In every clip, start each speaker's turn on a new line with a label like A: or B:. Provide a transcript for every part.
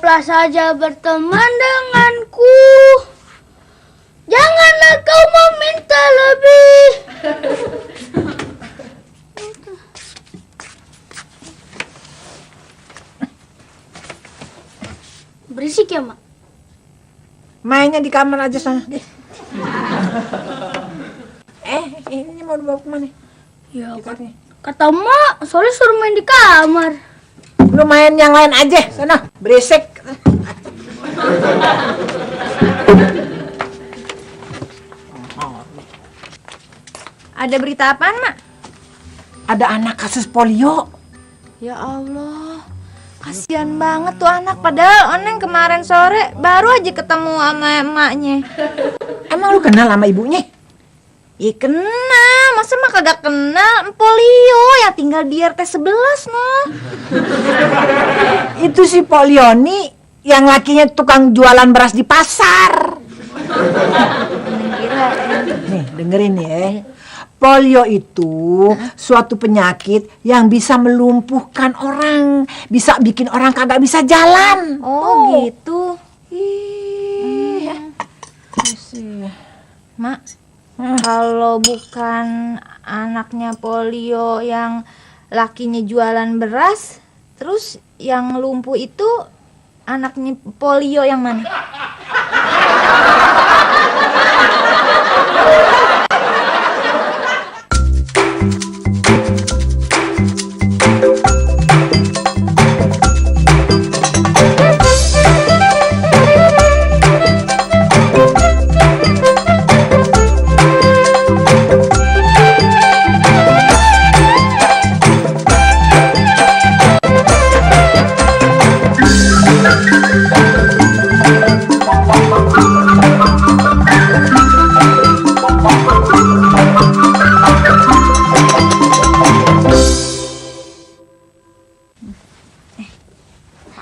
A: Cukuplah saja berteman denganku. Janganlah kau meminta lebih. Berisik ya, Mak?
B: Mainnya di kamar aja sana. Ini mau dibawa kemana?
A: Ya, kata Mak, soalnya suruh main di kamar.
B: Lu main yang lain aja, sana. Berisik.
C: Ada berita apaan, Mak?
B: Ada anak kasus polio.
C: Ya Allah, kasihan banget tuh anak. Padahal Oneng kemarin sore baru aja ketemu sama emaknya.
B: Emang lu kenal sama ibunya?
C: Ya kenal, masa mah kagak kenal? Polio yang tinggal di RT 11 noh.
B: Itu si polio nih yang lakinya tukang jualan beras di pasar. Nih, dengerin ya. Polio itu suatu penyakit yang bisa melumpuhkan orang, bisa bikin orang kagak bisa jalan.
C: Oh, gitu. Mak, kalau bukan anaknya polio yang lakinya jualan beras, terus yang lumpuh itu anaknya polio yang mana?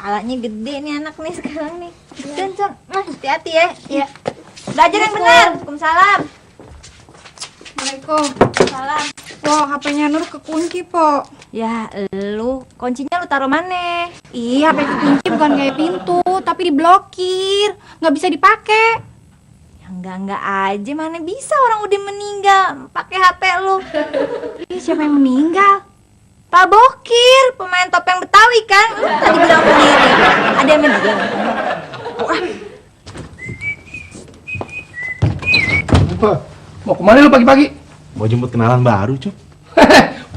C: Palanya gede nih anak nih sekarang nih. Con, hati-hati ya. Iya. Belajar yang benar. Waalaikumsalam.
D: Waalaikumsalam. Wah, HP-nya Nur kekunci, Po.
C: Ya, kuncinya lu taruh mana?
D: Iya, HP kekunci bukan kayak pintu, tapi diblokir. Nggak bisa dipakai.
C: Ya enggak aja, mana bisa orang udah meninggal pakai HP lu.
D: Ih, siapa yang meninggal?
C: Pak Bokir, pemain topeng Betawi kan? Tadi bilang sendiri. Ada yang meninggal.
E: Mau kemana lu pagi-pagi?
F: Mau jemput kenalan baru, Cok.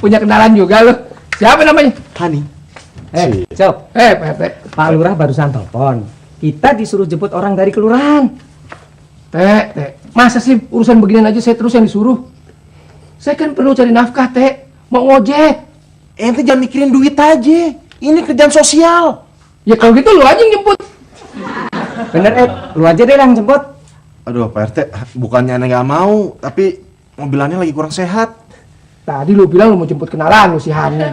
E: Punya kenalan juga lu. Siapa namanya?
F: Hani.
G: Cok,
E: Pak RT.
G: Pak Lurah barusan telepon. Kita disuruh jemput orang dari kelurahan.
E: Teh. Masa sih urusan beginian aja saya terus yang disuruh? Saya kan perlu cari nafkah, Teh. Mau ngojek.
F: Ente jangan mikirin duit aja. Ini kerjaan sosial.
E: Ya kalau gitu lu aja yang jemput.
G: Bener, lu aja deh yang jemput.
F: Aduh, Pak RT, bukannya Ane nggak mau, tapi mobilannya lagi kurang sehat.
E: Tadi lu bilang lu mau jemput kenalan lu si Hani.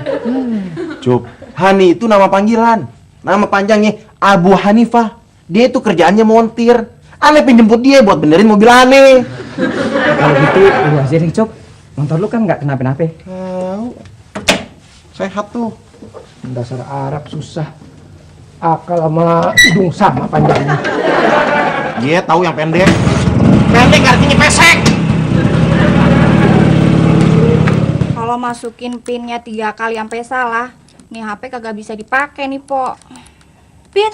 F: Cuk, Hani itu nama panggilan. Nama panjangnya Abu Hanifah. Dia itu kerjaannya montir. Ane penjemput dia buat benerin mobil Ane.
G: Kalau gitu, lu aja deh, Cok. Motor lu kan nggak kenapa-napa.
F: Sehat tuh.
E: Dasar Arab susah. Akal sama hidung sama panjangnya.
F: Dia tahu yang pendek. Pendek artinya pesek.
D: Kalau masukin pinnya 3 kali sampai salah, nih HP kagak bisa dipakai nih, Po. Pin.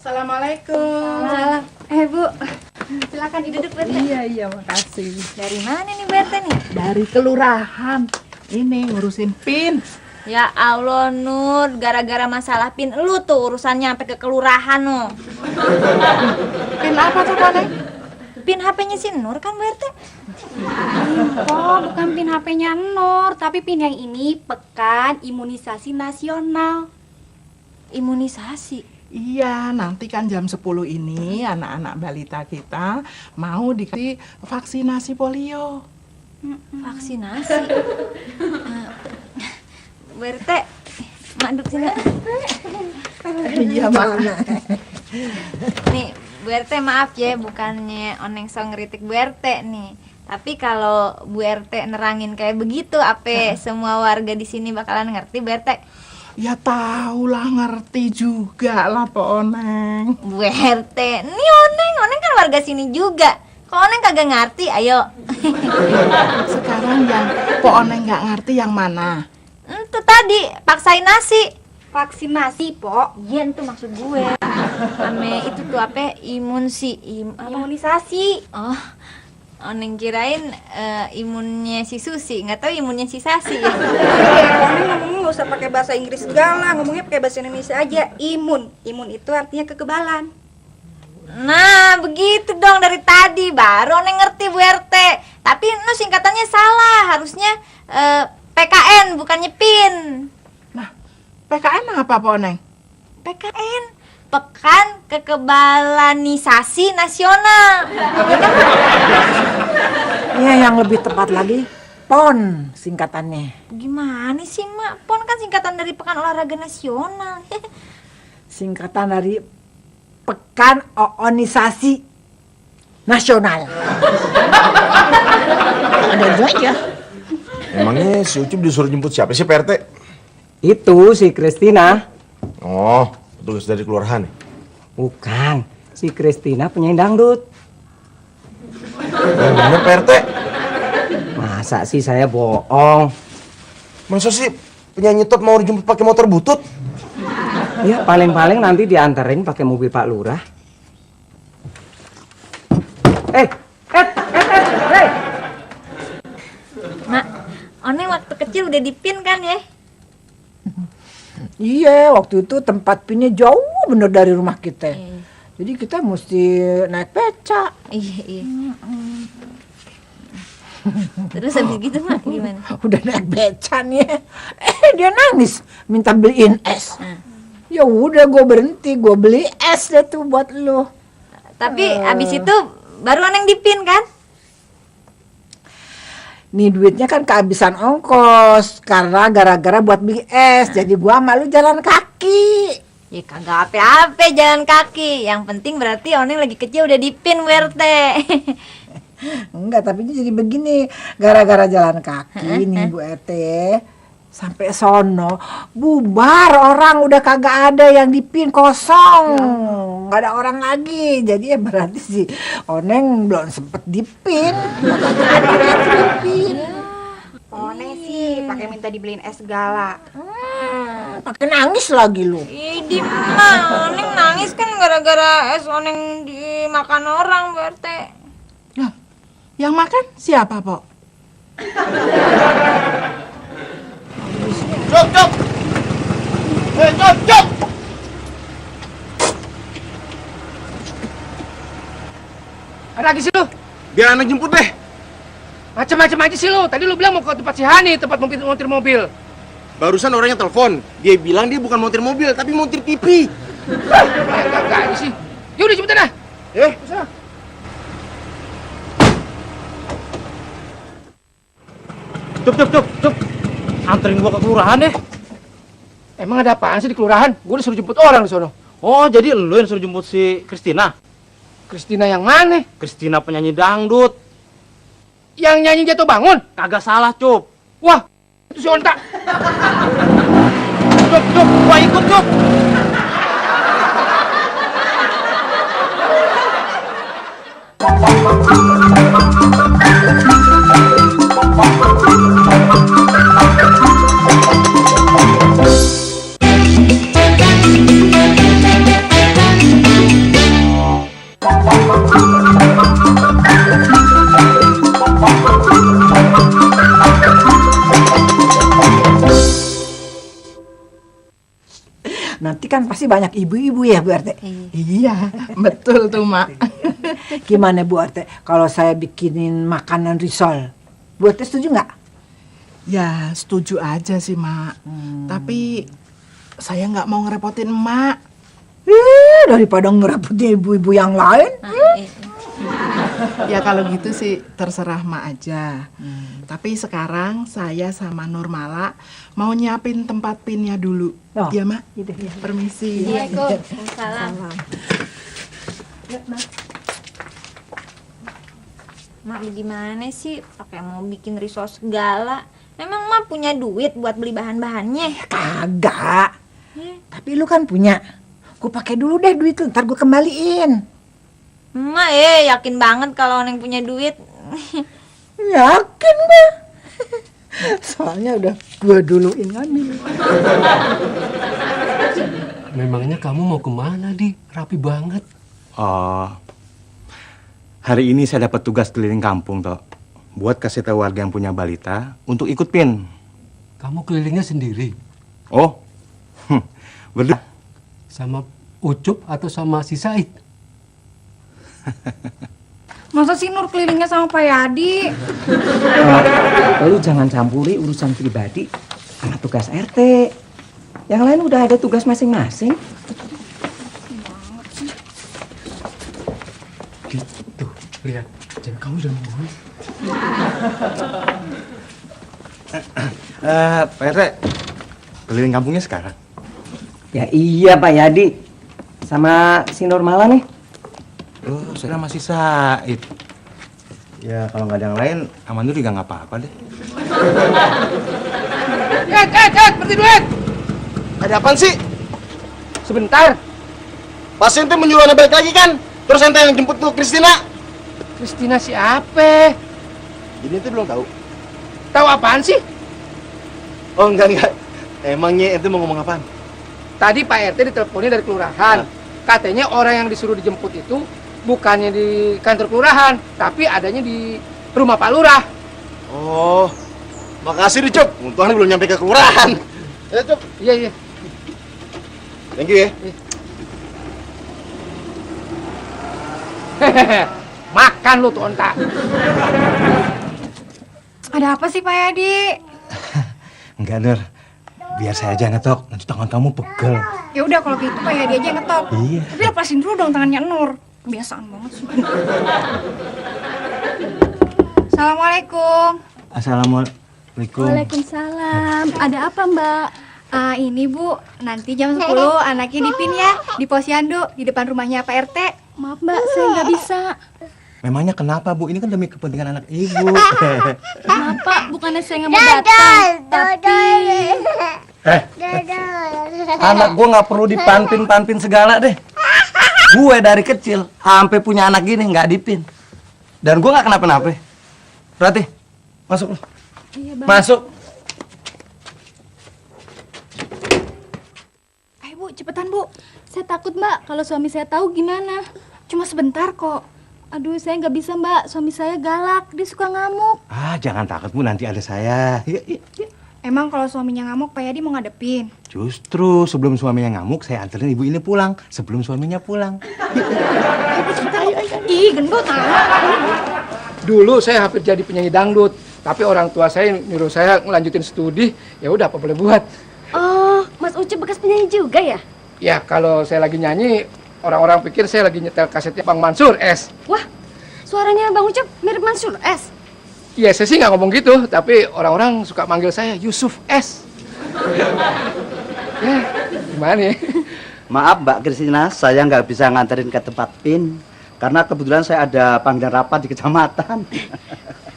D: Assalamualaikum.
C: Salam.
D: Bu. Silakan duduk, Bu.
H: Iya, makasih.
C: Dari mana nih BRT nih?
H: Dari kelurahan. Ini ngurusin PIN.
C: Ya Allah Nur, gara-gara masalah PIN lu tuh urusannya sampai ke kelurahan no.
D: Pin apa tuh, Pak?
C: PIN HP-nya si Nur kan BRT?
D: Oh, bukan pin HP-nya Nur, tapi pin yang ini pekan imunisasi nasional.
C: Imunisasi.
H: Iya, nanti kan jam 10 ini anak-anak balita kita mau dikasih vaksinasi polio.
C: Vaksinasi. BRT, manduk sini.
B: Iya, mana?
C: Nih, Bu RT maaf ya, bukannya Oneng so ngeritik Bu RT nih. Tapi kalau Bu RT nerangin kayak begitu, apa semua warga di sini bakalan ngerti Bu RT?
H: Ya tahulah, ngerti juga lah Po Oneng.
C: Bu RT, ini Oneng kan warga sini juga. Kalau Oneng kagak ngerti, ayo.
H: Sekarang yang Po Oneng nggak ngerti yang mana?
C: Itu tadi, paksain nasi.
D: Vaksinasi, Po.
C: Iya, itu maksud gue. Ame itu tuh apa?
D: Imunisasi.
C: Oh, Oneng kirain imunnya si Susi, nggak tahu imunnya si Sasi.
D: Oneng ngomongnya nggak usah pakai bahasa Inggris segala, ngomongnya pakai bahasa Indonesia aja. Imun itu artinya kekebalan.
C: Nah, begitu dong dari tadi, baru Oneng ngerti Bu RT. Tapi no singkatannya salah, harusnya PKN bukannya PIN.
H: PKN apa Po Oneng?
C: PKN, Pekan Kekebalanisasi Nasional.
B: Ya, yang lebih tepat lagi, PON singkatannya.
C: Gimana sih, Mak? PON kan singkatan dari Pekan Olahraga Nasional.
B: Singkatan dari Pekan Oonisasi Nasional. Ada aja.
F: Emangnya si Ucup disuruh jemput siapa sih Pak RT?
G: Itu si Kristina.
F: Oh, petugas dari kelurahan nih.
G: Bukan, si Kristina penyanyi dangdut.
F: Yang bener Pak RT.
G: Masa sih saya bohong?
F: Masa sih penyanyi top mau dijemput pakai motor butut?
G: Ya paling-paling nanti dianterin pakai mobil Pak Lurah. Hey!
C: Mak, Oneng waktu kecil udah dipin kan ya?
B: Iya, waktu itu tempat pinnya jauh bener dari rumah kita. Jadi kita mesti naik beca.
C: Iya. Terus habis gitu, Mak, gimana?
B: Udah naik beca nih. Dia nangis minta beliin es. Ya udah, gue berhenti, gue beli es deh tuh buat lo.
C: Tapi abis itu baru Oneng dipin kan?
B: Nih duitnya kan kehabisan ongkos karena gara-gara buat beli es. Jadi gua malu jalan kaki.
C: Ya kagak apa-apa jalan kaki. Yang penting berarti Oneng lagi kecil udah dipin Bu RT.
B: Enggak, tapi jadi begini, gara-gara jalan kaki nih Bu RT sampai sono bubar orang, udah kagak ada yang dipin, kosong, nggak ada orang lagi. Jadi ya berarti sih Oneng belum sempet dipin.
D: Oneng sih pakai minta dibeliin es segala.
B: Pakai nangis lagi lu.
C: Idi mah, Oneng nangis kan gara-gara es Oneng dimakan orang Bu RT.
H: Loh, yang makan siapa Po?
F: Cop! Cop!
E: Ada lagi sih lu?
F: Biar anak jemput deh.
E: Macam-macam aja sih lu. Tadi lu bilang mau ke tempat si Hani, tempat montir mobil.
F: Barusan orangnya telepon. Dia bilang dia bukan montir mobil, tapi montir TV.
E: Enggak aja sih. Yaudah cepetan dah. Sana.
G: Cuk. Anterin gua ke kelurahan deh.
E: Emang ada apaan sih di kelurahan? Gue disuruh jemput orang di sono.
G: Oh, jadi lu yang suruh jemput si Kristina?
E: Kristina yang mana?
G: Kristina penyanyi dangdut.
E: Yang nyanyi jatuh bangun?
G: Kagak salah, Cup.
E: Wah, itu si Onta.
G: Cup, gua ikut, Cup.
B: Nanti kan pasti banyak ibu-ibu ya Bu RT.
H: Iya, betul tuh Mak.
B: Gimana Bu RT kalau saya bikinin makanan risol? Bu RT setuju nggak?
H: Ya setuju aja sih Mak. Tapi saya nggak mau ngerepotin Emak.
B: Daripada ngerepotin ibu-ibu yang lain.
H: Ya kalau gitu sih terserah Mak aja. Tapi sekarang saya sama Nurmala mau nyiapin tempat pinnya dulu.
B: Oh,
H: Ya Mak,
B: gitu, ya.
H: permisi.
C: Waalaikumsalam. Mak, gimana sih pakai mau bikin risol segala? Memang mah punya duit buat beli bahan-bahannya?
B: Kagak. Tapi lu kan punya. Gue pakai dulu deh duit lu, ntar gue kembaliin.
C: Emak yakin banget kalau Neng punya duit.
B: Yakin gue. Soalnya udah gue duluin ngambil.
E: Memangnya kamu mau kemana, Di? Rapi banget.
F: Oh, hari ini saya dapat tugas keliling kampung, Tok. Buat kasih tahu warga yang punya balita untuk ikut PIN.
E: Kamu kelilingnya sendiri?
F: Oh, berdua.
E: Sama Ucup atau sama si Said?
D: Masa sih Nur kelilingnya sama Pak Yadi?
G: Lu jangan campuri urusan pribadi sama tugas RT. Yang lain udah ada tugas masing-masing.
E: Gitu, lihat. Cewek kamu udah nunggu.
F: Pak RT, keliling kampungnya sekarang.
G: Ya iya Pak Yadi. Sama si Normala nih.
F: Oh, saya masih Said. Ya, kalau nggak ada yang lain, Amanur juga nggak apa-apa deh.
E: Berhenti duit!
F: Ada apaan sih?
E: Sebentar.
F: Pas ente menyuruh anda balik lagi kan? Terus ente yang jemput tuh Kristina.
E: Kristina siapa?
F: Jadi ente belum tahu?
E: Tahu apaan sih?
F: Oh, enggak. Emangnya ente mau ngomong apaan?
E: Tadi Pak RT diteleponnya dari kelurahan. Katanya orang yang disuruh dijemput itu bukannya di kantor kelurahan, tapi adanya di rumah Pak Lurah.
F: Oh, makasih nih, Cop. Untung belum nyampe ke kelurahan. Ya, Cop.
E: Iya.
F: Thank you ya.
E: Hehehe, makan lu tuh onta.
D: Ada apa sih Pak Yadi?
F: Enggak, Nur. Biar saya aja ngetok, nanti tangan kamu pegel.
D: Ya udah kalau gitu Pak Yadi aja yang ngetok.
F: Iya.
D: Tapi lepasin dulu dong tangannya Nur. Kebiasaan banget sih. Assalamualaikum.
F: Assalamualaikum.
A: Waalaikumsalam. Ada apa, Mbak?
D: Ini Bu, nanti jam 10 anaknya dipin ya di posyandu di depan rumahnya Pak RT.
A: Maaf, Mbak, saya nggak bisa.
F: Memangnya kenapa, Bu? Ini kan demi kepentingan anak Ibu.
A: Maaf, Pak, bukannya saya nggak mau datang, tapi
G: Anak gue nggak perlu dipanpin segala deh. Gue dari kecil sampai punya anak gini nggak dipin. Dan gue nggak kenapa-napa. Berarti masuk lu.
A: Iya, Bang.
G: Masuk.
D: Ayo Bu, cepetan Bu.
A: Saya takut, Mbak, kalau suami saya tahu gimana.
D: Cuma sebentar kok.
A: Aduh, saya nggak bisa, Mbak. Suami saya galak, dia suka ngamuk.
F: Jangan takut, Bu. Nanti ada saya. Yuk.
D: Emang kalau suaminya ngamuk Pak Yadi mau ngadepin?
F: Justru sebelum suaminya ngamuk, saya anterin ibu ini pulang. Sebelum suaminya pulang.
D: Ih, gendut
E: Dulu saya hampir jadi penyanyi dangdut, tapi orang tua saya nyuruh saya ngelanjutin studi. Ya udah, apa boleh buat.
A: Oh, Mas Ucup bekas penyanyi juga ya?
E: Ya kalau saya lagi nyanyi, orang-orang pikir saya lagi nyetel kasetnya Bang Mansur S.
A: Wah, suaranya Bang Ucup mirip Mansur S.
E: Iya, saya sih nggak ngomong gitu, tapi orang-orang suka manggil saya Yusuf S. Ya, gimana ya?
I: Maaf Mbak Kristina, saya nggak bisa nganterin ke tempat PIN karena kebetulan saya ada panggilan rapat di kecamatan.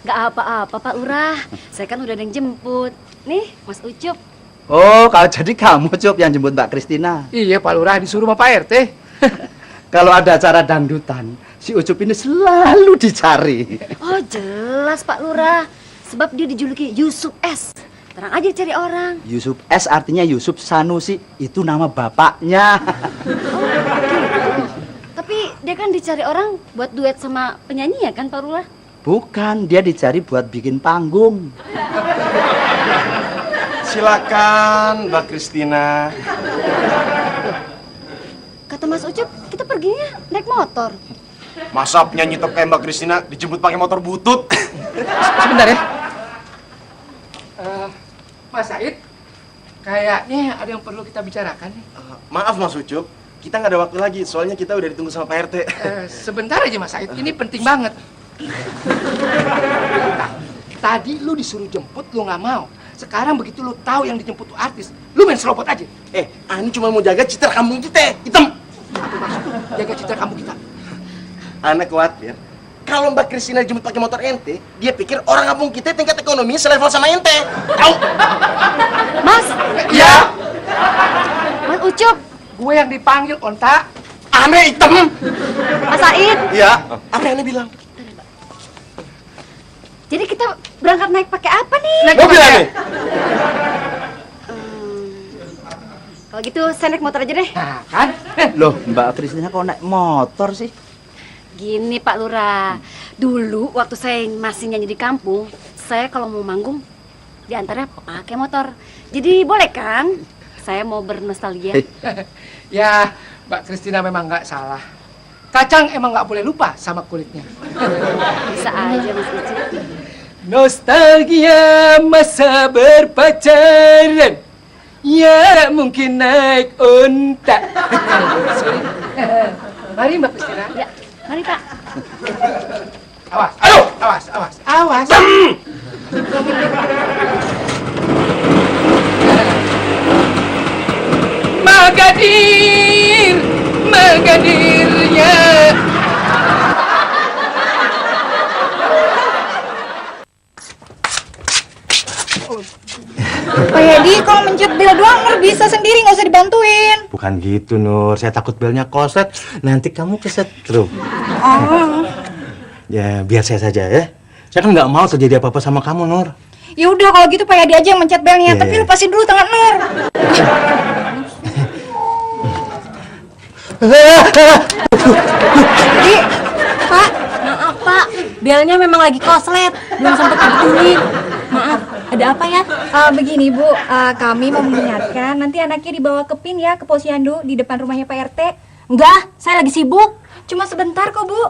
J: Nggak apa-apa Pak Lurah, saya kan udah ada yang jemput. Nih, Mas Ucup.
I: Oh, kalau jadi kamu Cup yang jemput Mbak Kristina.
E: Iya, Pak Lurah disuruh sama Pak RT.
I: Kalau ada acara dangdutan, si Ucup ini selalu dicari.
J: Oh jelas Pak Lurah, sebab dia dijuluki Yusuf S. Terang aja cari orang.
I: Yusuf S artinya Yusuf Sanusi, itu nama bapaknya.
J: Oh gitu. Tapi dia kan dicari orang buat duet sama penyanyi ya kan Pak Lurah?
I: Bukan, dia dicari buat bikin panggung.
F: Silakan, Mbak Kristina.
J: Kata Mas Ucup, kita perginya naik motor.
F: Masa penyanyi top kayak Mbak Kristina dijemput pakai motor butut?
E: Sebentar ya. Mas Said, kayaknya ada yang perlu kita bicarakan nih.
F: Maaf Mas Ucup, kita nggak ada waktu lagi. Soalnya kita udah ditunggu sama Pak RT.
E: Sebentar aja Mas Said, ini penting banget. Tadi lu disuruh jemput, lu nggak mau. Sekarang begitu lu tahu yang dijemput tuh artis, lu main selopot aja.
F: Ani cuma mau jaga citra kampung kita, hitam.
E: Apa maksud lu jaga citra kamu kita?
F: Anak khawatir kalau Mbak Kristina jemput pakai motor ente, dia pikir orang kampung kita tingkat ekonomi selevel sama ente. Tahu?
J: Mas,
F: Iya.
J: Mas Ucup,
E: Gue yang dipanggil onta.
F: Ane hitam.
J: Mas Said.
F: Iya. Apa yang Ane bilang?
J: Jadi kita berangkat naik pakai apa nih?
F: Mobil Ane.
J: Kalau gitu saya naik motor aja deh.
E: Nah, kan?
I: Loh, Mbak Kristina kok naik motor sih?
J: Gini Pak Lurah, dulu waktu saya masih nyanyi di kampung, saya kalau mau manggung diantaranya pakai motor. Jadi boleh kan? Saya mau bernostalgia.
E: Ya, Mbak Kristina memang nggak salah. Kacang emang nggak boleh lupa sama kulitnya.
J: Bisa aja Mas Ucup.
E: Nostalgia masa berpacaran. Ya, mungkin naik unta. Sorry. Mari Mbak Kristina.
J: Ya, mari Pak.
E: Awas, ayo, awas, awas, awas. Magadir, Magadir ya.
D: Pak Yadi, kalau mencet bel doang Nur bisa sendiri, nggak usah dibantuin.
F: Bukan gitu, Nur. Saya takut belnya koset. Nanti kamu kesetrum.
D: Oh.
F: Ya, biar saya saja ya. Saya kan nggak mau terjadi apa-apa sama kamu, Nur.
D: Ya udah kalau gitu Pak Yadi aja yang mencet belnya,
F: Iya,
D: tapi
F: iya.
D: lepasin dulu tangan Nur. Jadi, Pak,
J: Maaf Pak, belnya memang lagi koslet, belum sempat dibunyi. Maaf, ada apa ya?
D: begini Bu, kami mau mengingatkan nanti anaknya dibawa ke PIN ya, ke posyandu di depan rumahnya Pak RT.
J: Enggak, saya lagi sibuk.
D: Cuma sebentar kok Bu.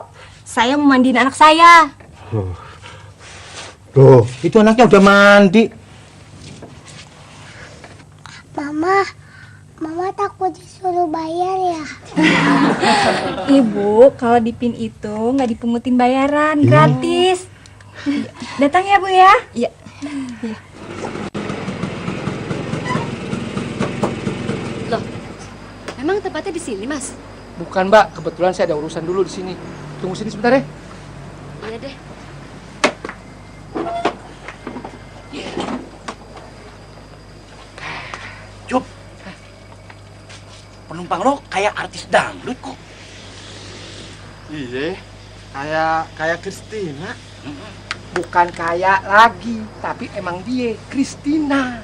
J: Saya mau mandiin anak saya.
F: Tuh, itu anaknya udah mandi.
A: Mama takut disuruh bayar ya.
D: Ibu, kalau di PIN itu nggak dipungutin bayaran, gratis. Datang ya Bu ya. Iya.
J: Loh, emang tempatnya di sini Mas?
E: Bukan Mbak, kebetulan saya ada urusan dulu di sini. Tunggu sini sebentar ya.
J: Iya deh.
I: Cup. Penumpang lo kayak artis dangdut kok.
F: Iya, kayak Kristina.
E: Bukan kayak lagi, tapi emang dia, Kristina.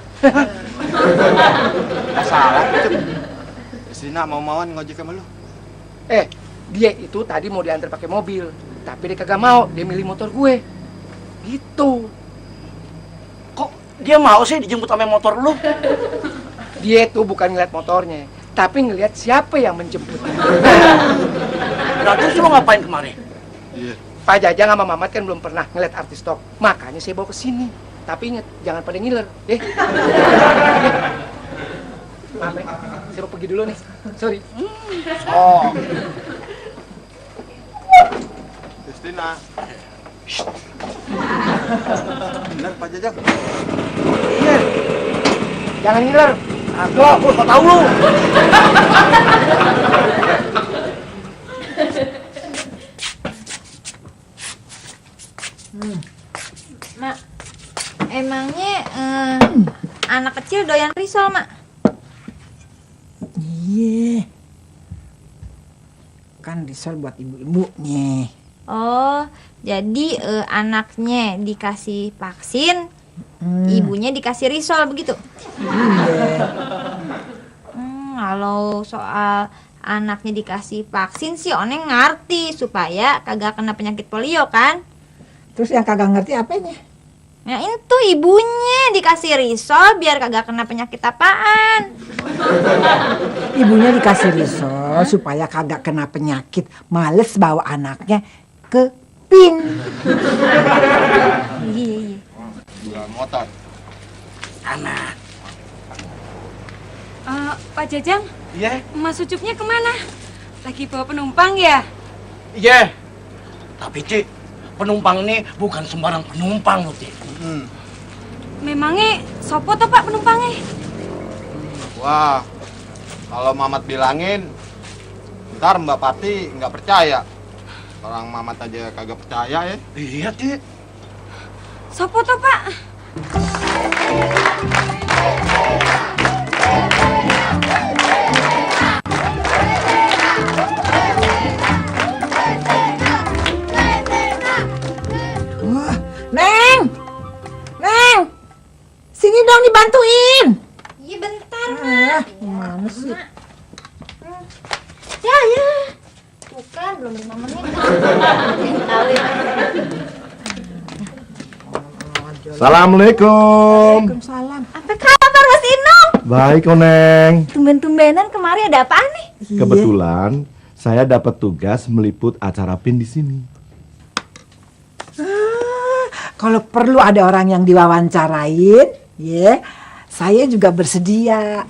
F: Salah, Cep. Kristina mau-mauan ngojek sama lu.
E: Dia itu tadi mau diantar pakai mobil, tapi dia kagak mau, dia milih motor gue. Gitu.
I: Kok dia mau sih dijemput sama motor lu?
E: Dia tuh bukan ngeliat motornya, tapi ngeliat siapa yang menjemput.
I: Nah, terus lu ngapain kemarin?
F: Iya.
E: Pak Jajang sama Mamat kan belum pernah ngeliat artis tok, makanya saya bawa ke sini. Tapi inget, jangan pada ngiler, ya. Maaf ya, saya mau pergi dulu nih. Sorry.
I: Oh.
F: Kristina. Benar, Pak Jajang.
E: Jangan ngiler.
I: Aduh, aku kok tahu lu.
C: Mak, emangnya anak kecil doyan risol, Mak?
B: Iya. Kan risol buat ibu-ibunya.
C: Oh, jadi anaknya dikasih vaksin, ibunya dikasih risol begitu? Kalau soal anaknya dikasih vaksin sih Oneng ngerti supaya kagak kena penyakit polio kan?
B: Terus yang kagak ngerti apanya?
C: Nah itu ibunya dikasih risol biar kagak kena penyakit apaan?
B: Ibunya dikasih risol supaya kagak kena penyakit, males bawa anaknya ke PIN.
C: Iya.
F: Dua motor.
I: Anak.
K: Pak Jajang,
F: Iya.
K: Mas Ucupnya kemana? Lagi bawa penumpang ya?
I: Iya. Tapi Cik, penumpang ini bukan sembarang penumpang loh, Cik.
K: Memangnya sopo toh Pak penumpangnya?
L: Wah, kalau Mamat bilangin, ntar Mbak Pati nggak percaya. Orang Mamat aja kagak percaya ya.
G: Iya, Cik.
K: Sopo to, Pak?
B: Neng! Neng! Sini dong dibantuin.
C: Iya bentar, Mak.
B: Gimana sih?
C: Ya, ya. Bukan, belum 5 menit. Kali.
M: Assalamualaikum.
B: Waalaikumsalam.
C: Apa kabar Mas Inung?
M: Baik, Neng.
C: Tumben-tumbenan kemari ada apaan nih?
M: Kebetulan saya dapat tugas meliput acara PIN di sini.
B: Kalau perlu ada orang yang diwawancarain, ya, saya juga bersedia.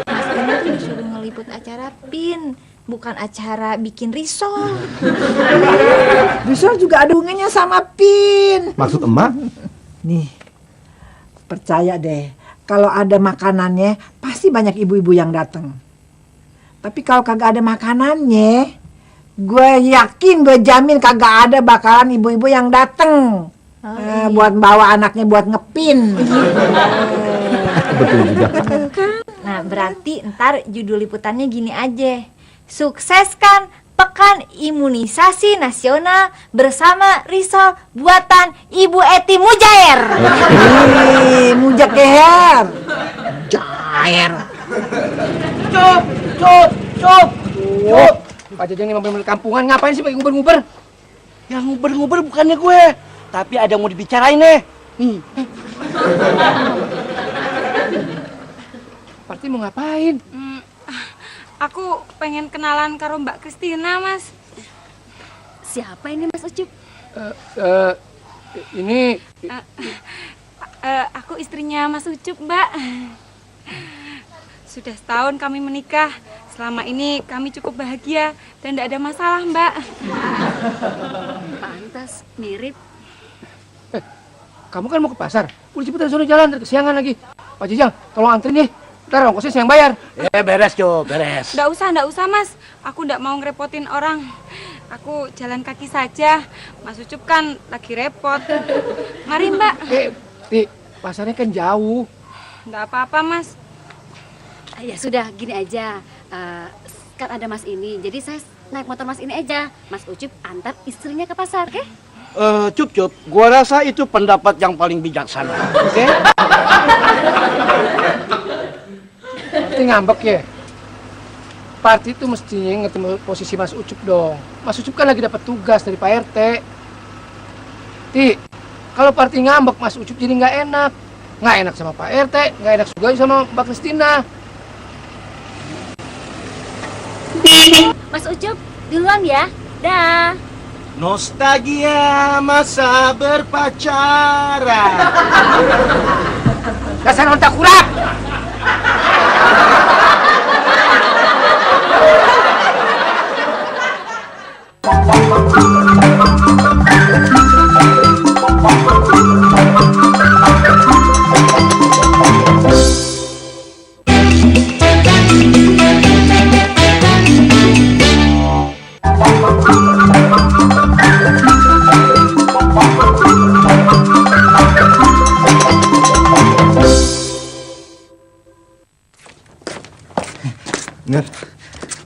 C: Mas Inung tuh disuruh ngeliput acara PIN, bukan acara bikin risol.
B: Risol juga ada hubungannya sama PIN.
M: Maksud emak?
B: Nih, percaya deh, kalau ada makanannya pasti banyak ibu-ibu yang datang. Tapi kalau kagak ada makanannya, gue yakin, gue jamin kagak ada bakalan ibu-ibu yang datang buat bawa anaknya buat ngepin.
M: Betul juga.
C: Nah, berarti ntar judul liputannya gini aja. Sukseskan Pekan Imunisasi Nasional bersama risol buatan Ibu Eti Mujair.
B: Mujair. Jair.
E: Cup. Pak Jajang ini mobil kampungan, ngapain sih pakai nguber-nguber?
I: Yang nguber-nguber bukannya gue, tapi ada yang mau dibicarain nih. Nih.
E: Parti mau ngapain?
K: Aku pengen kenalan karo Mbak Kristina, Mas.
J: Siapa ini Mas Ucup?
E: Ini
K: Aku istrinya Mas Ucup, Mbak. Sudah setahun kami menikah. Selama ini kami cukup bahagia dan tidak ada masalah, Mbak.
J: Pantas, mirip.
E: Kamu kan mau ke pasar? Udah cepetan suruh jalan, ntar kesiangan lagi. Pak Jajang, tolong anterin nih. Ntar ongkosnya saya yang bayar.
I: Beres, Cuk, beres.
K: Nggak usah, Mas. Aku nggak mau ngerepotin orang. Aku jalan kaki saja. Mas Ucup kan lagi repot. Mari, Mbak.
E: Ti, pasarnya kan jauh.
K: Nggak apa-apa, Mas.
J: Ya sudah, gini aja. Kan ada Mas ini, jadi saya naik motor Mas ini aja. Mas Ucup antar istrinya ke pasar, oke?
I: Cup, gua rasa itu pendapat yang paling bijaksana. Oke?
E: Parti ngambek ya? Parti itu mestinya ngerti posisi Mas Ucup dong. Mas Ucup kan lagi dapat tugas dari Pak RT. Ti, kalau Parti ngambek Mas Ucup jadi nggak enak. Nggak enak sama Pak RT, nggak enak juga sama Mbak Kristina.
J: Mas Ucup, duluan ya. Dah.
G: Nostalgia masa berpacaran.
E: Dasar ontak kurang.
G: Nur,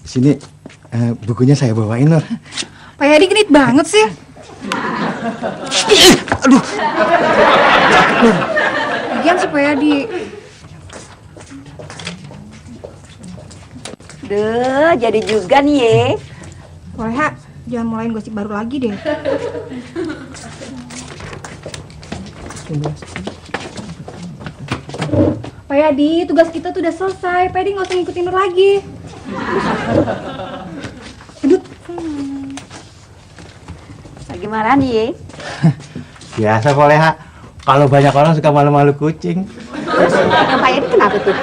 G: sini bukunya saya bawain, Nur.
D: Pak Yadi genit banget sih.
G: Aduh.
D: Lagian sih Pak Yadi.
N: Duh, jadi juga nih ye.
D: Koleha, jangan mulain gosip baru lagi deh. Pak Yadi, tugas kita tuh udah selesai. Pak Yadi nggak usah ngikutin Nur lagi. Aduh.
N: Gimana nih ye?
G: Biasa kok, Leha. Kalau banyak orang suka malu-malu kucing.
N: Terus yang Pak Yadi kenapa tuh?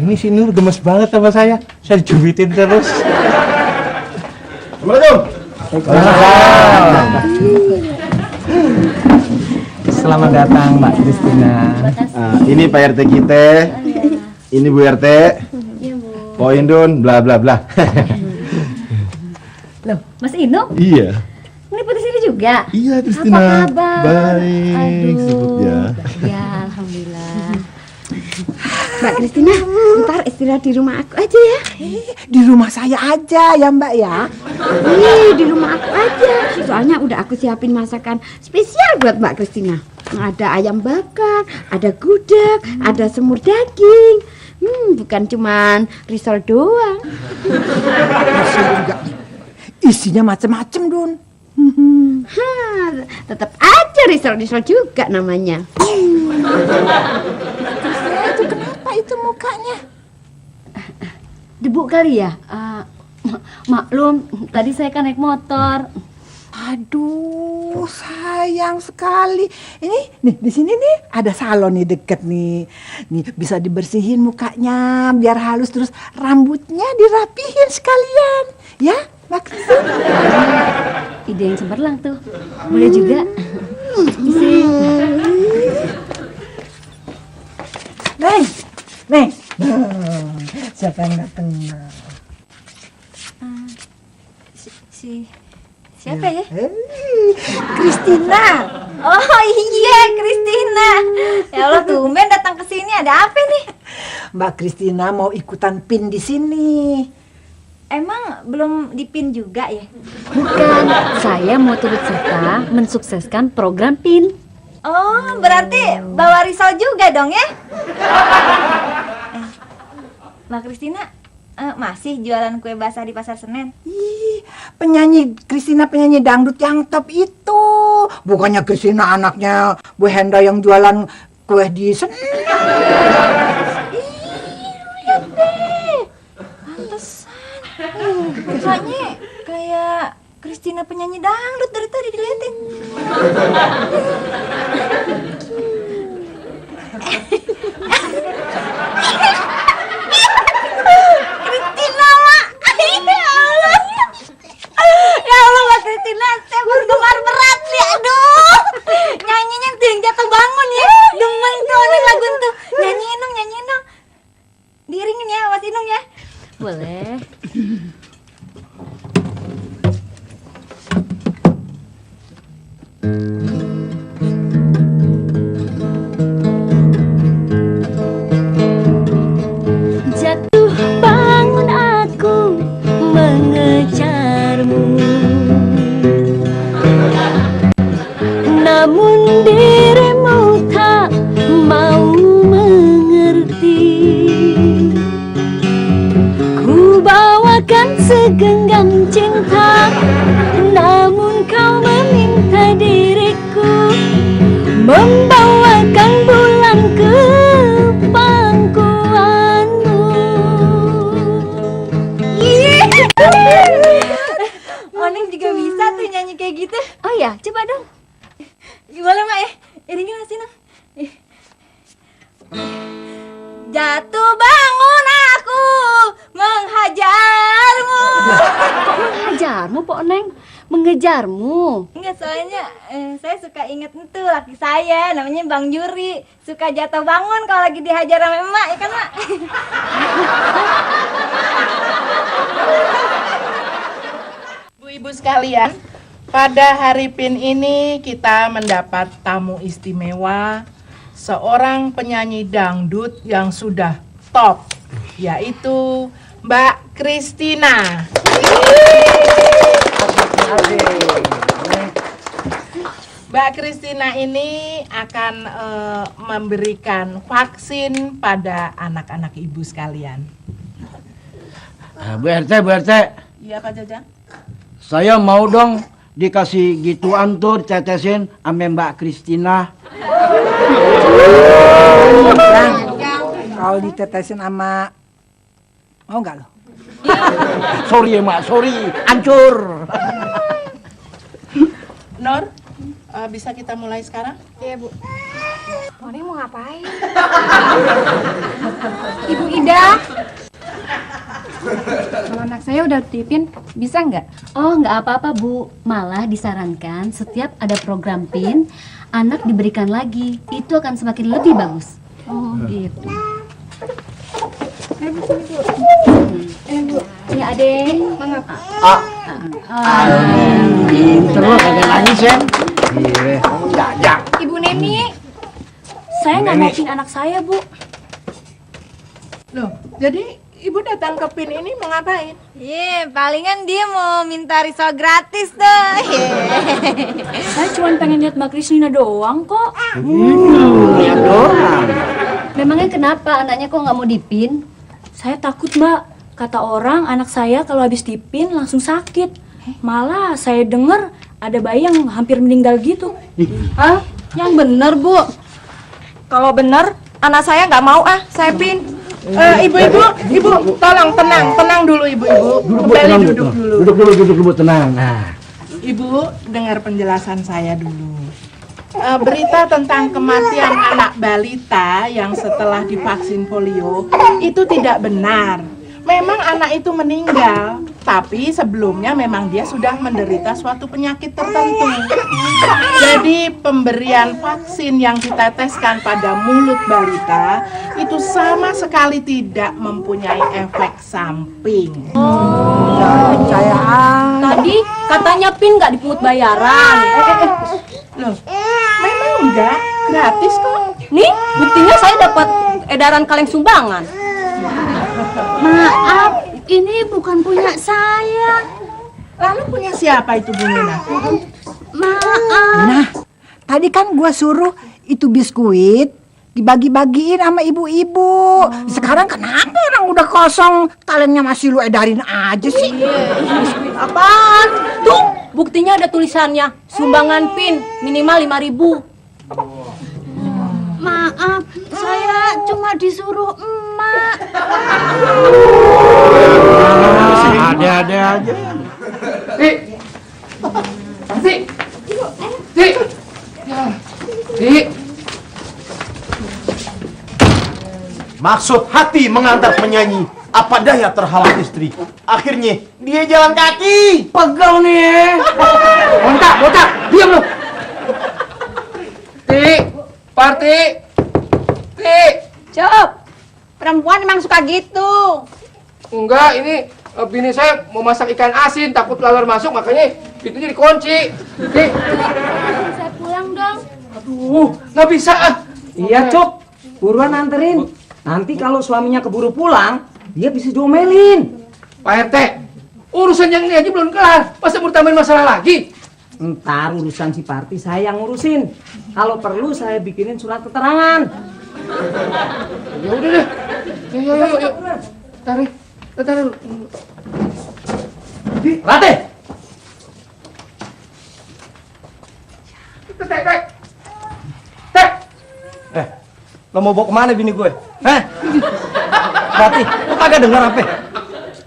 G: Ini si Nur gemes banget sama saya. Saya dijubitin terus.
M: Assalamualaikum.
G: Selamat datang, Mbak Kristina.
F: Ini Pak RT kita. Ini Bu RT. Poin Dun, bla bla bla.
J: Loh, Mas Ino?
M: Iya.
J: Ngeliput di sini juga?
M: Iya, Kristina.
J: Apa kabar?
M: Baik,
J: Aduh.
M: sebut ya.
J: Ya, alhamdulillah.
N: Mbak Kristina, ntar istirahat di rumah aku aja ya.
B: Di rumah saya aja ya Mbak ya.
N: Di rumah aku aja. Soalnya udah aku siapin masakan spesial buat Mbak Kristina. Ada ayam bakar, ada gudeg, ada semur daging. Bukan cuman risol doang.
B: Isinya macem-macem, Dun.
N: Tetap aja risol juga namanya.
B: Itu kenapa itu mukanya?
J: Debu kali ya? Maklum, tadi saya kan naik motor.
B: Aduh, sayang sekali. Ini nih di sini nih ada salon nih deket nih. Nih bisa dibersihin mukanya biar halus, terus rambutnya dirapihin sekalian. Ya, maksudnya.
J: Ide yang cemerlang tuh. Boleh juga.
B: Neng. Siapa yang datang?
C: Siapa ya?
B: Kristina.
C: Oh iya, Kristina. Ya Allah, tumben datang ke sini. Ada apa nih?
B: Mbak Kristina mau ikutan PIN di sini.
C: Emang belum dipin juga ya?
J: Bukan, saya mau turut serta mensukseskan program PIN.
C: Oh, berarti bawa risol juga dong ya? Mbak Kristina, masih jualan kue basah di Pasar Senen?
B: Penyanyi Kristina, penyanyi dangdut yang top itu. Bukannya Kristina anaknya Bu Henda yang jualan kue di Senen.
C: Lihat deh, pantesan. Mukanya kayak Kristina penyanyi dangdut dari tadi diliatin. Kristina, Mak. Ya Allah, Mbak Kristina, saya penggemar berat nih. Aduh, nyanyinya tuh yang jatuh bangun ya. Demen tuh nih lagu tuh. Nyanyiin dong. Diiringin ya, Mas Inung ya.
J: Boleh. Jatuh bangun aku mengejarmu, namun dirimu tak mau mengerti. Ku bawakan segenggam cinta, namun kau meminta diriku membawakan bulan ke pangkuanmu.
C: Moning juga bisa tuh nyanyi kayak gitu.
J: Oh ya, coba dong.
C: Gimana, Mak ya? Iringin Mas Inung. Jatuh bangun aku menghajarmu.
J: Kok menghajarmu, Pok Neng? Mengejarmu?
C: Enggak, soalnya saya suka inget itu laki saya, namanya Bang Juri. Suka jatuh bangun kalau lagi dihajar sama emak, ya kan, Mak?
H: Ibu-ibu sekalian, pada hari PIN ini kita mendapat tamu istimewa, seorang penyanyi dangdut yang sudah top, yaitu Mbak Kristina. Mbak Kristina ini akan memberikan vaksin pada anak-anak ibu sekalian.
O: Bu RT.
H: Iya, Pak Jajang.
O: Saya mau dong dikasih gituan tuh cetesin ame Mbak Kristina.
B: Kalau ditetesin sama mau nggak lo?
O: Sorry ya Mak, sorry, hancur.
H: Nur, bisa kita mulai sekarang?
D: Iya, Bu. Moning mau ngapain? Ibu Ida. Kalau anak saya udah dipin, bisa nggak?
J: Oh, nggak apa-apa, Bu. Malah disarankan setiap ada program PIN, anak diberikan lagi. Itu akan semakin lebih bagus.
D: Oh, gitu. Ayo, sini, Bu.
J: Bu. Ini adek.
D: Mengapa?
O: Pinter lo kagak nangis ya. Iya, jajak.
D: Ibu Neni, saya nggak mau pin anak saya, Bu.
H: Loh, jadi ibu datang ke PIN ini mau ngapain?
C: Iya, palingan dia mau minta risol gratis tuh.
D: Saya cuma pengen lihat Mbak Kristina doang kok.
O: Lihat doang.
J: Memangnya kenapa anaknya kok nggak mau dipin?
D: Saya takut, Mbak. Kata orang anak saya kalau habis dipin langsung sakit. Malah saya dengar ada bayi yang hampir meninggal gitu.
K: Hah? Yang bener, Bu. Kalau bener, anak saya nggak mau saya pin.
H: Ibu, tolong tenang dulu ibu-ibu. Kembali duduk dulu.
O: Duduk dulu, tenang. Nah,
H: Ibu, dengar penjelasan saya dulu. Berita tentang kematian anak balita yang setelah divaksin polio itu tidak benar. Memang anak itu meninggal, tapi sebelumnya memang dia sudah menderita suatu penyakit tertentu. Jadi pemberian vaksin yang diteteskan pada mulut balita itu sama sekali tidak mempunyai efek samping.
D: Tadi katanya pin nggak dipungut bayaran.
H: Loh, memang enggak, gratis kok.
K: Nih, buktinya saya dapat edaran kaleng sumbangan.
N: Maaf, ini bukan punya saya.
H: Lalu punya siapa itu Bu Nena?
N: Maaf.
B: Nah, tadi kan gua suruh itu biskuit dibagi-bagiin sama ibu-ibu. Sekarang kenapa orang udah kosong, kalengnya masih lu edarin aja sih?
K: Biskuit apaan? Tuh, buktinya ada tulisannya. Sumbangan PIN minimal 5.000.
N: Maaf, saya cuma disuruh emak.
O: ada aja.
F: Maksud hati mengantar penyanyi, apa daya terhalang istri. Akhirnya dia jalan kaki.
O: Pegel nih. Botak, diam lu.
E: Parti.
K: Cep, perempuan emang suka gitu.
E: Enggak, ini bini saya mau masak ikan asin, takut lalat masuk, makanya pintunya dikunci.
D: Saya pulang dong.
E: Aduh, nggak bisa ah.
P: Iya, Cuk. Buruan anterin. Nanti kalau suaminya keburu pulang, dia bisa diomelin.
E: Pak RT, urusan yang ini aja belum kelar. Masa mau tambahin masalah lagi?
P: Ntar urusan si Parti saya yang ngurusin. Kalau perlu saya bikinin surat keterangan.
E: Ya udah deh. Yuk. Tarik.
G: Rate! Lo mau bawa kemana bini gue? Rati, lo kagak denger apa?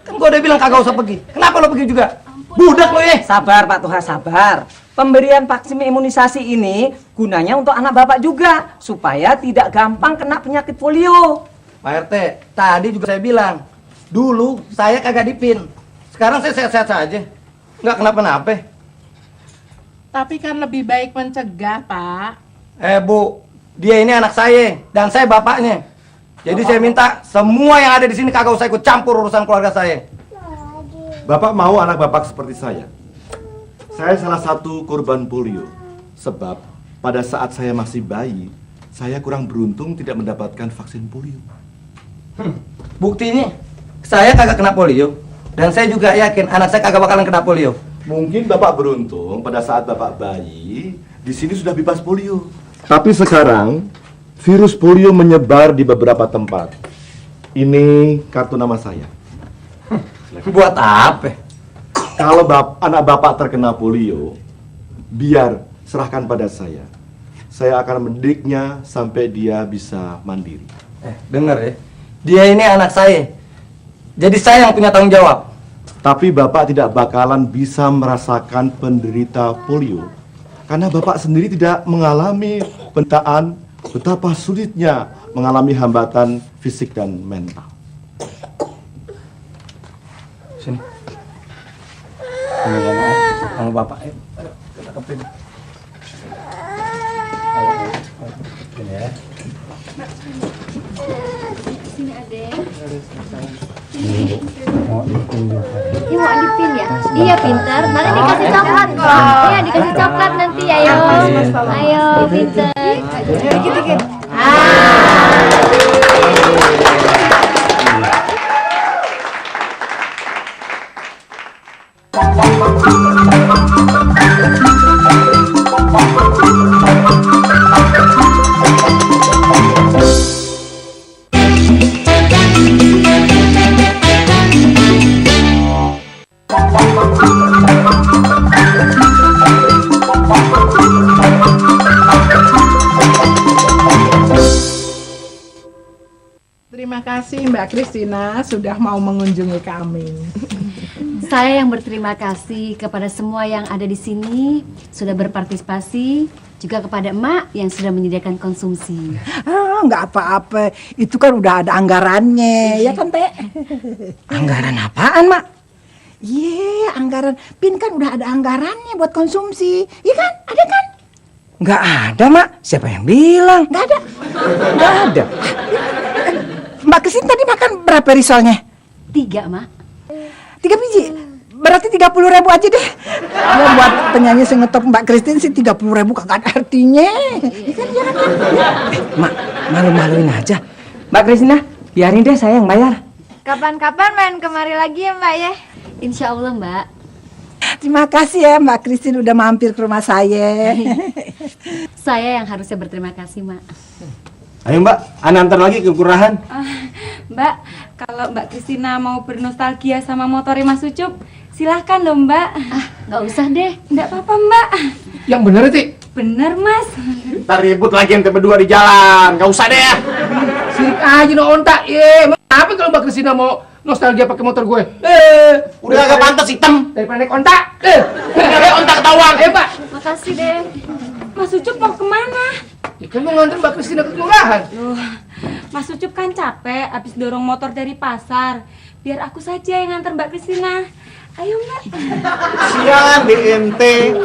G: Kan gue udah bilang kagak usah pergi. Kenapa lo pergi juga? Budak lo ya?
P: Sabar Pak Tuha, sabar. Pemberian vaksin imunisasi ini gunanya untuk anak bapak juga, supaya tidak gampang kena penyakit polio.
G: Pak RT, tadi juga saya bilang, dulu saya kagak dipin. Sekarang saya sehat-sehat saja. Nggak kenapa-napa.
H: Tapi kan lebih baik mencegah, Pak.
G: Bu, dia ini anak saya dan saya bapaknya. Jadi saya minta semua yang ada di sini kagak usah ikut campur urusan keluarga saya.
M: Bapak mau anak bapak seperti saya? Saya salah satu korban polio. Sebab pada saat saya masih bayi, saya kurang beruntung tidak mendapatkan vaksin polio.
G: Buktinya, saya kagak kena polio. Dan saya juga yakin anak saya kagak bakalan kena polio.
M: Mungkin bapak beruntung pada saat bapak bayi, di sini sudah bebas polio. Tapi sekarang, virus polio menyebar di beberapa tempat. Ini kartu nama saya.
G: Buat apa?
M: Kalau anak bapak terkena polio, biar serahkan pada saya. Saya akan mendidiknya sampai dia bisa mandiri.
G: Dengar ya, dia ini anak saya. Jadi saya yang punya tanggung jawab.
M: Tapi bapak tidak bakalan bisa merasakan penderita polio. Karena bapak sendiri tidak mengalami penderitaan betapa sulitnya mengalami hambatan fisik dan mental.
G: Sini. Sama bapak. Kita ke PIN.
J: Sini, Adek. Mau dipin ya? Iya pinter. Nanti dikasih coklat kok. Iya dikasih coklat nanti ayo. Ayo pinter. Dikit-dikit.
H: Terima kasih Mbak Kristina sudah mau mengunjungi kami.
J: Saya yang berterima kasih kepada semua yang ada di sini sudah berpartisipasi, juga kepada Emak yang sudah menyediakan konsumsi.
B: Nggak apa-apa, itu kan udah ada anggarannya, ya kan Teh?
P: Anggaran apaan, Mak?
B: Iya, anggaran PIN kan udah ada anggarannya buat konsumsi, iya kan? Ada kan?
P: Nggak ada, Mak. Siapa yang bilang?
B: Nggak ada.
P: Nggak ada.
B: Mbak Kristin tadi makan berapa risolnya?
J: 3, Mak.
B: 3 biji? Berarti 30.000 aja deh. Ya buat penyanyi sengetop Mbak Kristin sih 30.000 kagak ada artinya.
P: Mak, malu-maluin aja. Mbak Kristina, biarin deh saya yang bayar.
C: Kapan-kapan main kemari lagi ya Mbak ya?
J: Insya Allah Mbak.
B: Terima kasih ya Mbak Kristin udah mampir ke rumah saya.
J: Saya yang harusnya berterima kasih Mak.
F: Ayo Mbak, Ana antar lagi ke kelurahan.
K: Mbak, kalau Mbak Kristina mau bernostalgia sama motornya Mas Ucup, silahkan loh Mbak.
J: Nggak usah deh.
K: Nggak apa-apa Mbak.
E: Yang bener Ti?
K: Bener Mas.
F: Ntar ribut lagi ente berdua di jalan, nggak usah deh ya.
E: Sirik aja no ontak. Apa kalau Mbak Kristina mau nostalgia pakai motor gue?
F: Udah agak pantas hitam.
E: Daripada naik ontak.
F: Ontak ketahuan.
E: Pak.
J: Makasih deh.
K: Mas Ucup mau kemana?
E: Ya kan mau nganter Mbak Kristina ke kelurahan.
K: Loh, Mas Ucup kan capek habis dorong motor dari pasar. Biar aku saja yang nganter Mbak Kristina. Ayo Mbak.
F: Sian di ente.